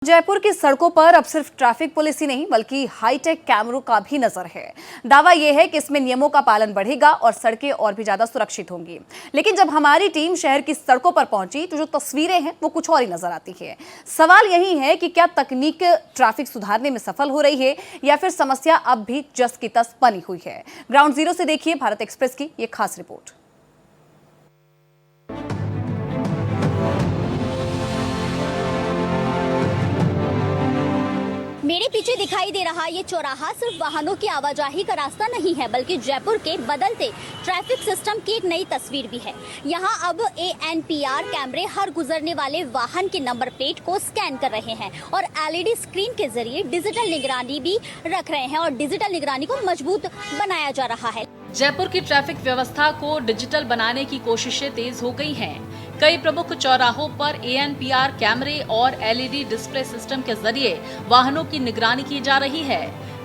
जयपुर की सड़कों पर अब सिर्फ ट्रैफिक पुलिस ही नहीं बल्कि हाईटेक कैमरों का भी नजर है। दावा यह है कि इसमें नियमों का पालन बढ़ेगा और सड़कें और भी ज्यादा सुरक्षित होंगी। लेकिन जब हमारी टीम शहर की सड़कों पर पहुंची तो जो तस्वीरें हैं वो कुछ और ही नजर आती है। सवाल यही है कि क्या तकनीक ट्रैफिक सुधारने में सफल हो रही है या फिर समस्या अब भी जस की तस बनी हुई है। ग्राउंड जीरो से देखिए भारत एक्सप्रेस की ये खास रिपोर्ट। मेरे पीछे दिखाई दे रहा ये चौराहा सिर्फ वाहनों की आवाजाही का रास्ता नहीं है बल्कि जयपुर के बदलते ट्रैफिक सिस्टम की एक नई तस्वीर भी है। यहाँ अब ANPR कैमरे हर गुजरने वाले वाहन के नंबर प्लेट को स्कैन कर रहे हैं और LED स्क्रीन के जरिए डिजिटल निगरानी भी रख रहे हैं और डिजिटल निगरानी को मजबूत बनाया जा रहा है। जयपुर की ट्रैफिक व्यवस्था को डिजिटल बनाने की कोशिशें तेज हो गई हैं। कई प्रमुख चौराहों पर ANPR कैमरे और LED डिस्प्ले सिस्टम के जरिए वाहनों की निगरानी की जा रही है।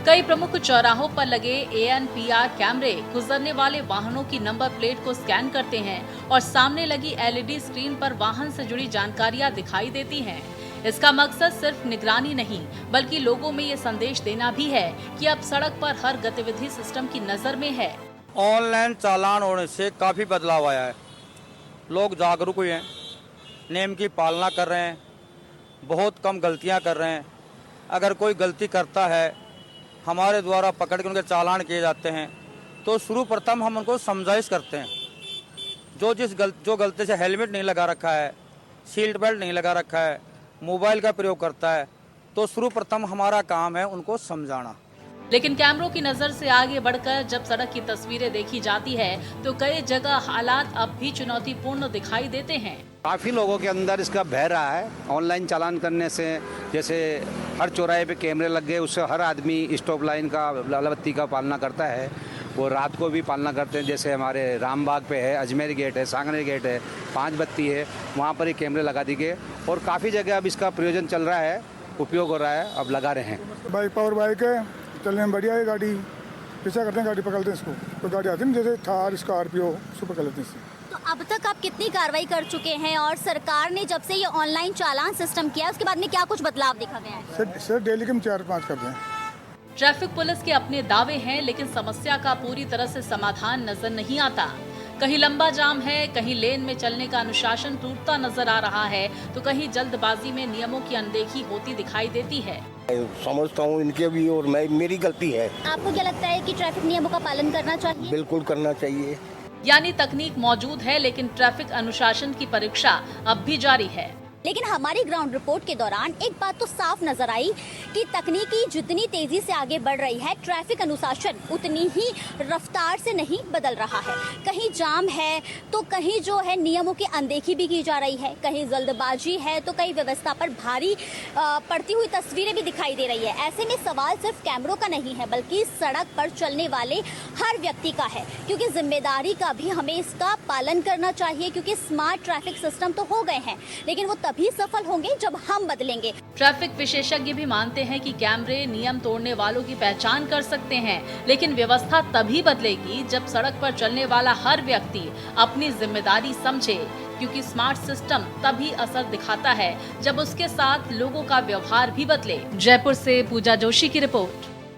कई प्रमुख चौराहों पर लगे ANPR कैमरे गुजरने वाले वाहनों की नंबर प्लेट को स्कैन करते हैं और सामने लगी LED स्क्रीन पर वाहन से जुड़ी जानकारियां दिखाई देती हैं। इसका मकसद सिर्फ निगरानी नहीं बल्कि लोगों में ये संदेश देना भी है कि अब सड़क पर हर गतिविधि सिस्टम की नजर में है। ऑनलाइन चालान होने से काफ़ी बदलाव आया है। लोग जागरूक हुए हैं, नियम की पालना कर रहे हैं, बहुत कम गलतियां कर रहे हैं। अगर कोई गलती करता है हमारे द्वारा पकड़ के उनके चालान किए जाते हैं तो सर्वप्रथम हम उनको समझाइश करते हैं। जो गलती से हेलमेट नहीं लगा रखा है, सीट बेल्ट नहीं लगा रखा है, मोबाइल का प्रयोग करता है तो सर्वप्रथम हमारा काम है उनको समझाना। लेकिन कैमरों की नजर से आगे बढ़कर जब सड़क की तस्वीरें देखी जाती है तो कई जगह हालात अब भी चुनौतीपूर्ण दिखाई देते हैं। काफ़ी लोगों के अंदर इसका भय रहा है। ऑनलाइन चालान करने से जैसे हर चौराहे पे कैमरे लग गए, उससे हर आदमी स्टॉप लाइन का लाल बत्ती का पालना करता है। वो रात को भी पालना करते हैं। जैसे हमारे रामबाग पे है, अजमेर गेट है, सांगनेर गेट है, 5 बत्ती है, वहाँ पर ही कैमरे लगा दी गए और काफ़ी जगह अब इसका प्रयोजन चल रहा है, उपयोग हो रहा है, अब लगा रहे हैं। बाइक पावर बाइक है, चलने में बढ़िया है। गाड़ी पीछा करते हैं, गाड़ी पकड़ते हैं इसको, तो गाड़ी आती है ना जैसे थार स्कॉर्पियो, उसको पकड़ लेते हैं इससे। तो अब तक आप कितनी कार्रवाई कर चुके हैं और सरकार ने जब से ये ऑनलाइन चालान सिस्टम किया उसके बाद में क्या कुछ बदलाव देखा गया है? सर डेली के हम 4-5 करते हैं। ट्रैफिक पुलिस के अपने दावे हैं लेकिन समस्या का पूरी तरह से समाधान नजर नहीं आता। कहीं लंबा जाम है, कहीं लेन में चलने का अनुशासन टूटता नजर आ रहा है तो कहीं जल्दबाजी में नियमों की अनदेखी होती दिखाई देती है। समझता हूँ इनके भी और मेरी गलती है। आपको क्या लगता है कि ट्रैफिक नियमों का पालन करना चाहिए? बिल्कुल करना चाहिए। यानी तकनीक मौजूद है लेकिन ट्रैफिक अनुशासन की परीक्षा अब भी जारी है। लेकिन हमारी ग्राउंड रिपोर्ट के दौरान एक बात तो साफ नजर आई कि तकनीकी जितनी तेजी से आगे बढ़ रही है ट्रैफिक अनुशासन उतनी ही रफ्तार से नहीं बदल रहा है। कहीं जाम है तो कहीं जो है नियमों की अनदेखी भी की जा रही है, कहीं जल्दबाजी है तो कहीं व्यवस्था पर भारी पड़ती हुई तस्वीरें भी दिखाई दे रही है। ऐसे में सवाल सिर्फ कैमरों का नहीं है बल्कि सड़क पर चलने वाले हर व्यक्ति का है, क्योंकि जिम्मेदारी का भी हमें इसका पालन करना चाहिए। क्योंकि स्मार्ट ट्रैफिक सिस्टम तो हो गए हैं लेकिन वो भी सफल होंगे जब हम बदलेंगे। ट्रैफिक विशेषज्ञ भी मानते हैं कि कैमरे नियम तोड़ने वालों की पहचान कर सकते हैं लेकिन व्यवस्था तभी बदलेगी जब सड़क पर चलने वाला हर व्यक्ति अपनी जिम्मेदारी समझे, क्योंकि स्मार्ट सिस्टम तभी असर दिखाता है जब उसके साथ लोगों का व्यवहार भी बदले। जयपुर से पूजा जोशी की रिपोर्ट।